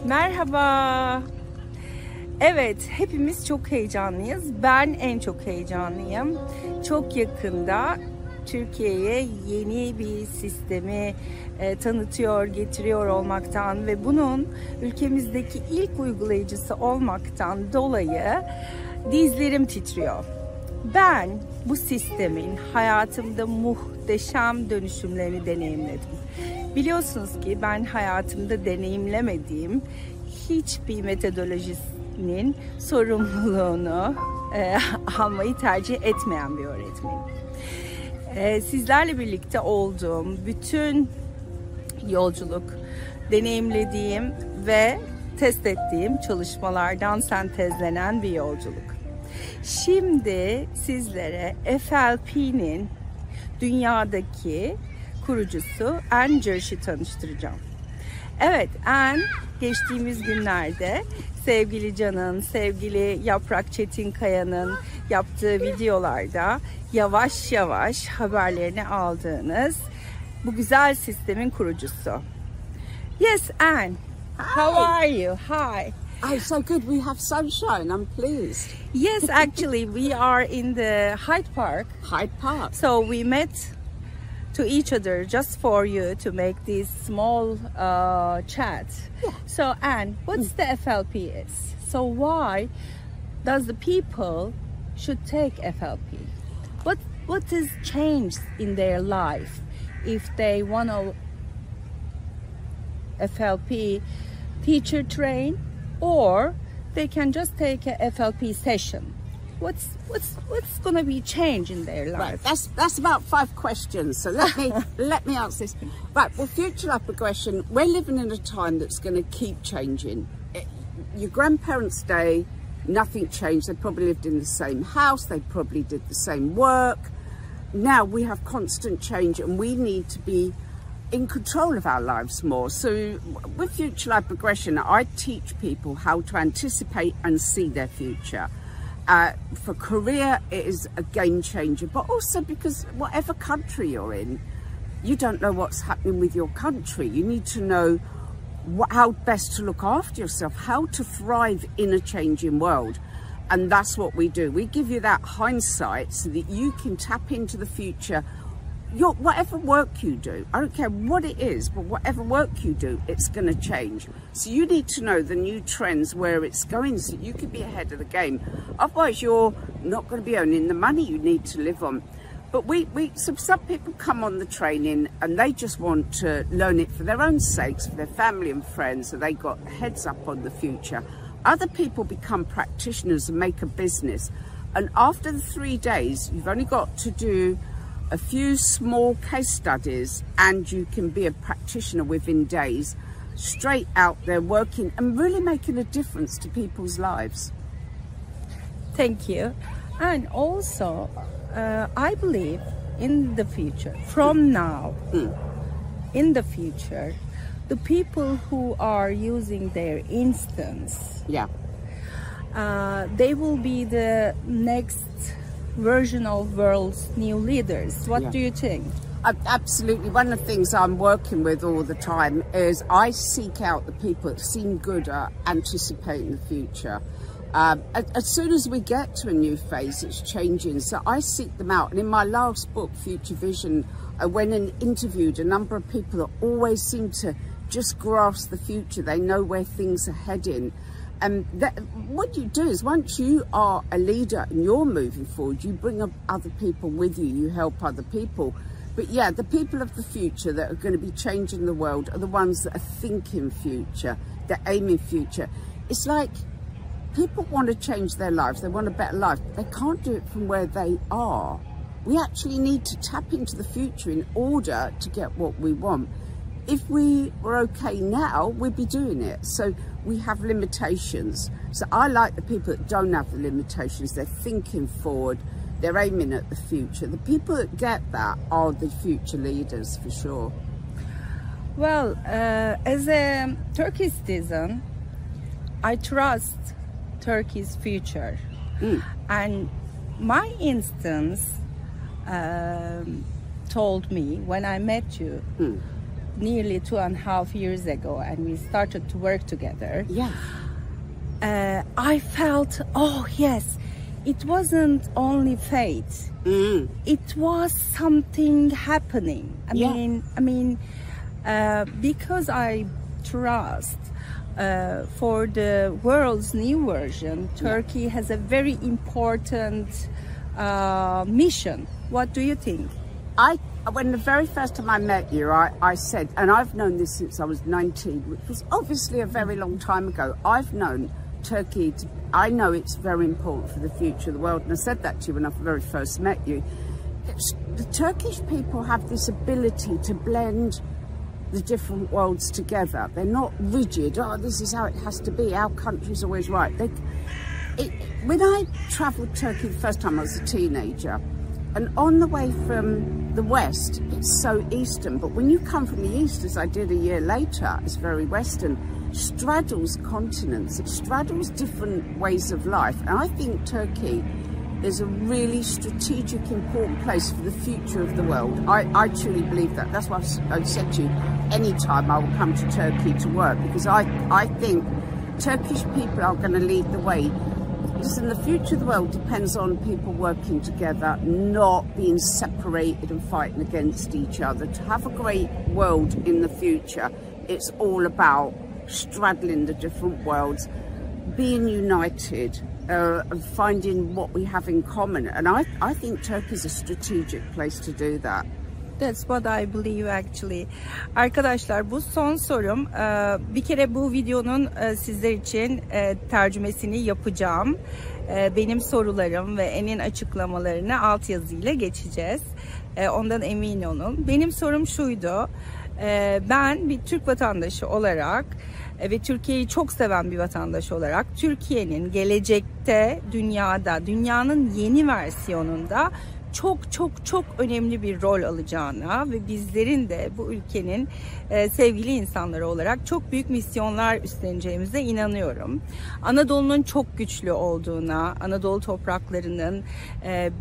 Merhaba. Evet, hepimiz çok heyecanlıyız. Ben en çok heyecanlıyım. Çok yakında Türkiye'ye yeni bir sistemi tanıtıyor, getiriyor olmaktan ve bunun ülkemizdeki ilk uygulayıcısı olmaktan dolayı dizlerim titriyor. Ben bu sistemin hayatımda muhteşem dönüşümlerini deneyimledim. Biliyorsunuz ki ben hayatımda deneyimlemediğim hiçbir metodolojinin sorumluluğunu almayı tercih etmeyen bir öğretmenim. Sizlerle birlikte olduğum bütün yolculuk, deneyimlediğim ve test ettiğim çalışmalardan sentezlenen bir yolculuk. Şimdi sizlere FLP'nin dünyadaki kurucusu Jirsch'i tanıştıracağım. Evet, geçtiğimiz günlerde sevgili Can'ın, sevgili Yaprak Çetinkaya'nın yaptığı videolarda yavaş yavaş haberlerini aldığınız bu güzel sistemin kurucusu. Yes, Anne. How are you? Hi. Oh, so good. We have sunshine. I'm pleased. Yes, actually, we are in the Hyde Park. Hyde Park. So we met to each other just for you to make this small chat. Yeah. So, Anne, what's the FLP is? So why does the people should take FLP? What has changed in their life if they want to FLP teacher train, or they can just take a FLP session? What's going to be change in their life? Right, that's about 5 questions. So let me answer this. Right, well, future life progression. We're living in a time that's going to keep changing. Your grandparents' day, nothing changed. They probably lived in the same house. They probably did the same work. Now we have constant change, and we need to be in control of our lives more. So with future life progression, I teach people how to anticipate and see their future. For career, it is a game changer, but also because whatever country you're in, you don't know what's happening with your country. You need to know how best to look after yourself, how to thrive in a changing world. And that's what we do. We give you that hindsight so that you can tap into the future. Whatever work you do, I don't care what it is, but whatever work you do, it's going to change. So you need to know the new trends, where it's going, so you can be ahead of the game. Otherwise, you're not going to be earning the money you need to live on. But some people come on the training and they just want to learn it for their own sakes, for their family and friends, so they got heads up on the future. Other people become practitioners and make a business. And after the 3 days, you've only got to do a few small case studies and you can be a practitioner within days, straight out there working and really making a difference to people's lives. Thank you. And also, I believe in the future, from now, in the future, the people who are using their instance, they will be the next version of world's new leaders. What do you think? Absolutely. One of the things I'm working with all the time is I seek out the people that seem good at anticipating the future. As soon as we get to a new phase, it's changing. So I seek them out. And in my last book, Future Vision, I went and interviewed a number of people that always seem to just grasp the future. They know where things are heading. And what you do is, once you are a leader and you're moving forward, you bring up other people with you, you help other people. But yeah, the people of the future that are going to be changing the world are the ones that are thinking future, they're aiming future. It's like people want to change their lives, they want a better life. They can't do it from where they are. We actually need to tap into the future in order to get what we want. If we were okay now, we'd be doing it. So we have limitations. So I like the people that don't have the limitations. They're thinking forward. They're aiming at the future. The people that get that are the future leaders, for sure. Well, as a Turkish citizen, I trust Turkey's future. And my instance told me when I met you, nearly 2.5 years ago, and we started to work together. Yeah. I felt, oh yes, it wasn't only fate. It was something happening. I mean, because I trust for the world's new version, Turkey has a very important mission. What do you think? When the very first time I met you, I said, and I've known this since I was 19, which was obviously a very long time ago. I've known Turkey, I know it's very important for the future of the world, and I said that to you when I very first met you. The Turkish people have this ability to blend the different worlds together. They're not rigid, oh, this is how it has to be, our country's always right. When I travelled Turkey the first time, I was a teenager, and on the way from the west, it's so eastern, but when you come from the east, as I did a year later, it's very western, straddles continents, it straddles different ways of life. And I think Turkey is a really strategic, important place for the future of the world. I truly believe that. That's why I said to you, anytime I will come to Turkey to work, because I think Turkish people are going to lead the way. Listen, the future of the world depends on people working together, not being separated and fighting against each other. To have a great world in the future, it's all about straddling the different worlds, being united, and finding what we have in common. And I think Turkey is a strategic place to do that. That's what I believe actually. Arkadaşlar, bu son sorum. Bir kere bu videonun sizler için tercümesini yapacağım. Benim sorularım ve En'in açıklamalarını altyazıyla geçeceğiz. Ondan emin olun. Benim sorum şuydu. Ben bir Türk vatandaşı olarak ve Türkiye'yi çok seven bir vatandaş olarak Türkiye'nin gelecekte dünyada, dünyanın yeni versiyonunda çok önemli bir rol alacağına ve bizlerin de bu ülkenin sevgili insanları olarak çok büyük misyonlar üstleneceğimize inanıyorum. Anadolu'nun çok güçlü olduğuna, Anadolu topraklarının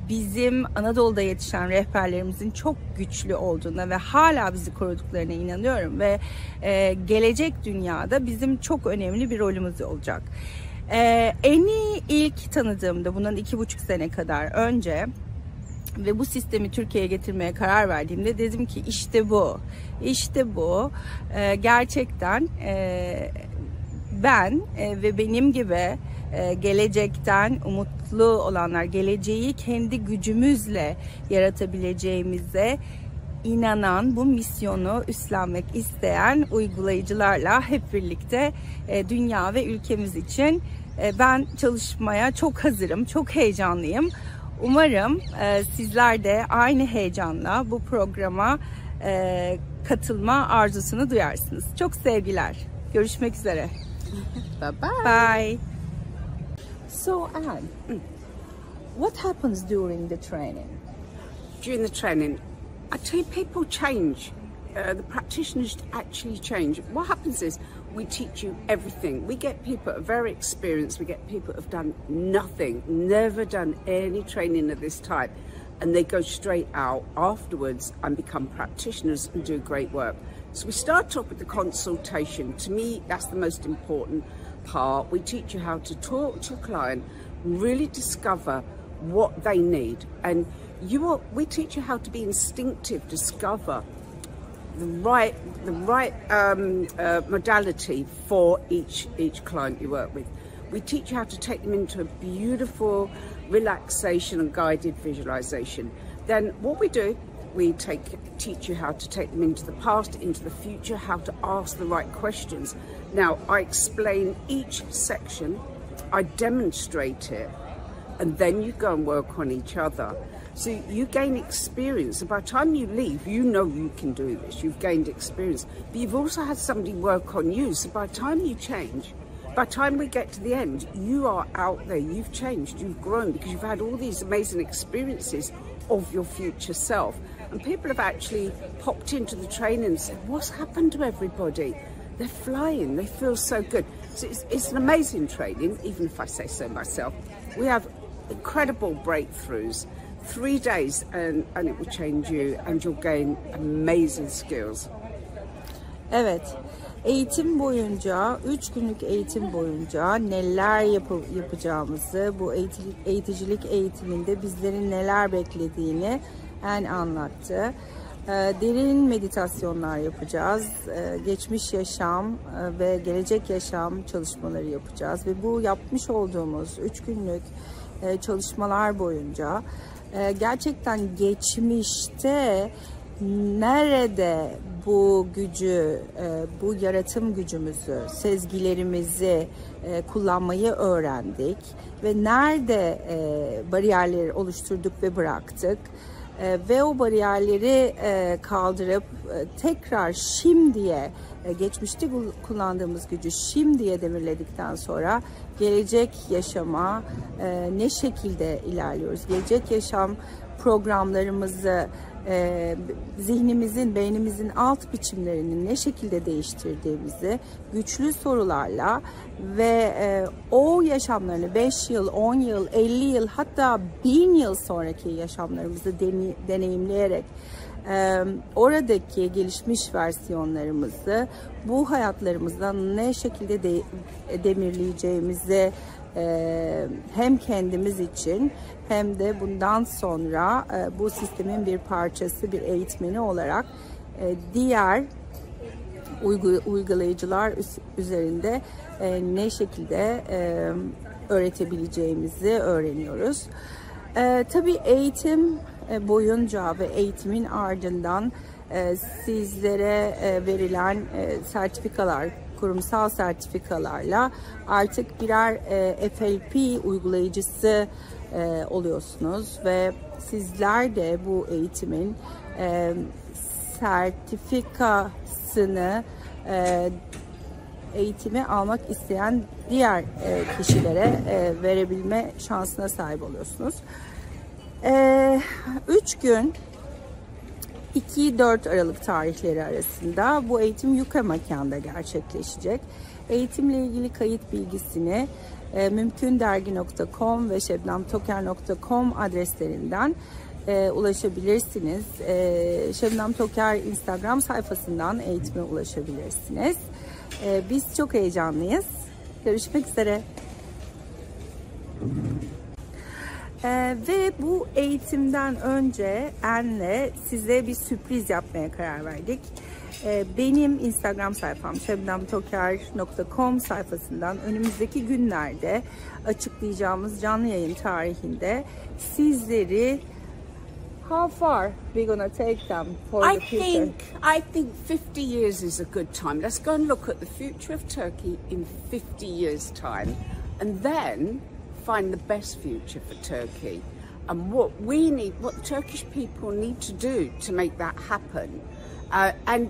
bizim Anadolu'da yetişen rehberlerimizin çok güçlü olduğuna ve hala bizi koruduklarına inanıyorum ve gelecek dünyada bizim çok önemli bir rolümüz olacak. En'i ilk tanıdığımda bundan 2,5 sene kadar önce ve bu sistemi Türkiye'ye getirmeye karar verdiğimde dedim ki işte bu gerçekten ben ve benim gibi gelecekten umutlu olanlar, geleceği kendi gücümüzle yaratabileceğimize inanan, bu misyonu üstlenmek isteyen uygulayıcılarla hep birlikte dünya ve ülkemiz için ben çalışmaya çok hazırım, çok heyecanlıyım. Umarım sizler de aynı heyecanla bu programa katılma arzusunu duyarsınız. Çok sevgiler. Görüşmek üzere. Bye bye. Bye. So Anne, what happens during the training? During the training, I tell you, people change. The practitioners actually change. What happens is we teach you everything. We get people that are very experienced. We get people that have done nothing, never done any training of this type, and they go straight out afterwards and become practitioners and do great work. So we start off with the consultation. To me, that's the most important part. We teach you how to talk to your client, really discover what they need, and we teach you how to be instinctive, discover the right modality for each client you work with. We teach you how to take them into a beautiful relaxation and guided visualization. Then what we do, we teach you how to take them into the past, into the future, how to ask the right questions. Now, I explain each section, I demonstrate it, and then you go and work on each other. So you gain experience, and by the time you leave, you know you can do this, you've gained experience. But you've also had somebody work on you, so by the time you change, by the time we get to the end, you are out there, you've changed, you've grown, because you've had all these amazing experiences of your future self. And people have actually popped into the training and said, what's happened to everybody? They're flying, they feel so good. So it's an amazing training, even if I say so myself. We have incredible breakthroughs. 3 days and it will change you, and you'll gain amazing skills. Evet, eğitim boyunca, 3 günlük eğitim boyunca neler yapacağımızı, bu eğiticilik eğitiminde bizlerin neler beklediğini anlattı. Derin meditasyonlar yapacağız, geçmiş yaşam ve gelecek yaşam çalışmaları yapacağız ve bu yapmış olduğumuz 3 günlük çalışmalar boyunca gerçekten geçmişte nerede bu gücü, bu yaratım gücümüzü, sezgilerimizi kullanmayı öğrendik ve nerede bariyerleri oluşturduk ve bıraktık ve o bariyerleri kaldırıp tekrar şimdiye, geçmişte kullandığımız gücü şimdiye demirledikten sonra gelecek yaşama ne şekilde ilerliyoruz? Gelecek yaşam programlarımızı zihnimizin, beynimizin alt biçimlerini ne şekilde değiştirdiğimizi güçlü sorularla ve o yaşamlarını 5 yıl, 10 yıl, 50 yıl hatta 1000 yıl sonraki yaşamlarımızı deneyimleyerek oradaki gelişmiş versiyonlarımızı bu hayatlarımızda ne şekilde demirleyeceğimizi hem kendimiz için hem de bundan sonra bu sistemin bir parçası, bir eğitmeni olarak diğer uygulayıcılar üzerinde ne şekilde öğretebileceğimizi öğreniyoruz. Tabii eğitim boyunca ve eğitimin ardından sizlere verilen sertifikalar, kurumsal sertifikalarla artık birer FLP uygulayıcısı oluyorsunuz ve sizler de bu eğitimin sertifikasını eğitimi almak isteyen diğer kişilere verebilme şansına sahip oluyorsunuz. 3 gün 2-4 Aralık tarihleri arasında bu eğitim yukarı mekanda gerçekleşecek. Eğitimle ilgili kayıt bilgisini mümkündergi.com ve şebnemtoker.com adreslerinden ulaşabilirsiniz. Şebnem Toker Instagram sayfasından eğitime ulaşabilirsiniz. Biz çok heyecanlıyız. Görüşmek üzere. Ve bu eğitimden önce Anne'le size bir sürpriz yapmaya karar verdik. Benim Instagram sayfam şebnemtoker.com sayfasından önümüzdeki günlerde açıklayacağımız canlı yayın tarihinde sizleri how far we gonna take them for the future? I think 50 years is a good time. Let's go and look at the future of Turkey in 50 years time and then find the best future for Turkey and what the Turkish people need to do to make that happen. And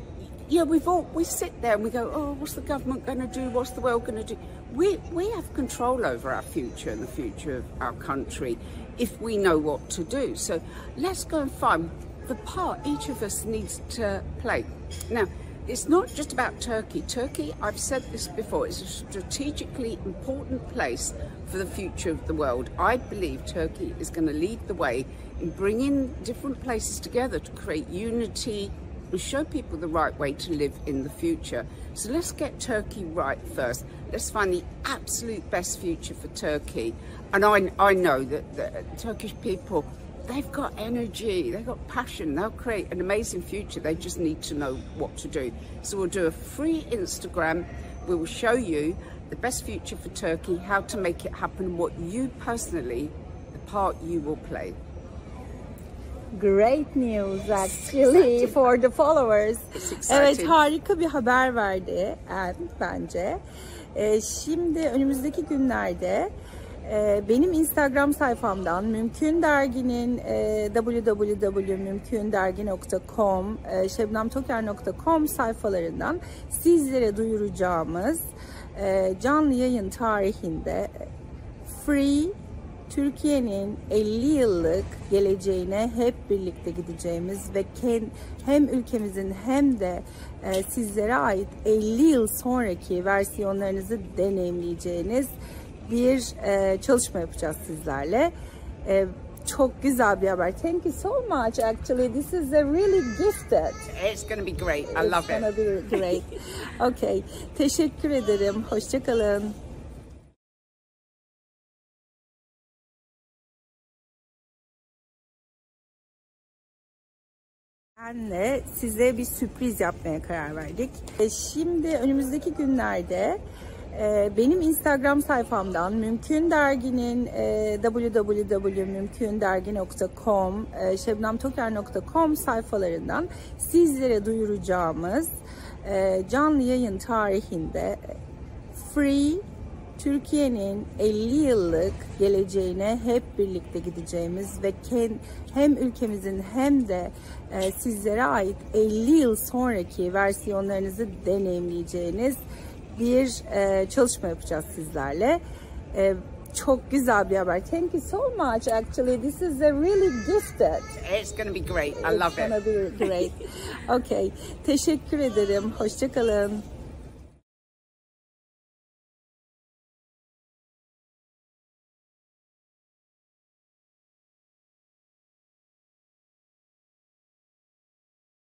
yeah, we sit there and we go, oh, what's the government going to do? What's the world going to do? We have control over our future and the future of our country if we know what to do. So let's go and find the part each of us needs to play. Now, it's not just about Turkey. Turkey, I've said this before, is a strategically important place for the future of the world. I believe Turkey is going to lead the way in bringing different places together to create unity and show people the right way to live in the future. So let's get Turkey right first. Let's find the absolute best future for Turkey. And I know that the Turkish people, they've got energy, they've got passion, they'll create an amazing future. They just need to know what to do. So we'll do a free Instagram. We will show you the best future for Turkey, how to make it happen, what you personally, the part you will play. Great news actually for the followers. Evet, harika bir haber verdi bence. Şimdi önümüzdeki günlerde benim Instagram sayfamdan Mümkün Dergi'nin www.mümkündergi.com, şebnemtoker.com sayfalarından sizlere duyuracağımız canlı yayın tarihinde free Türkiye'nin 50 yıllık geleceğine hep birlikte gideceğimiz ve hem ülkemizin hem de sizlere ait 50 yıl sonraki versiyonlarınızı deneyimleyeceğiniz bir çalışma yapacağız sizlerle. Çok güzel bir haber. Thank you so much. Actually, this is a really gifted. It's going to be great. I love It's gonna it. be great. Okay. Teşekkür ederim. Hoşça kalın. Benle size bir sürpriz yapmaya karar verdik. Şimdi önümüzdeki günlerde benim Instagram sayfamdan Mümkün Dergi'nin www.mümkündergi.com, şebnemtoker.com sayfalarından sizlere duyuracağımız canlı yayın tarihinde free Türkiye'nin 50 yıllık geleceğine hep birlikte gideceğimiz ve hem ülkemizin hem de sizlere ait 50 yıl sonraki versiyonlarınızı deneyimleyeceğiniz bir çalışma yapacağız sizlerle. Çok güzel bir haber. Thank you so much. Actually, this is a really gifted. It's going to be great. I love It's gonna it. be great. Okay. Teşekkür ederim. Hoşça kalın.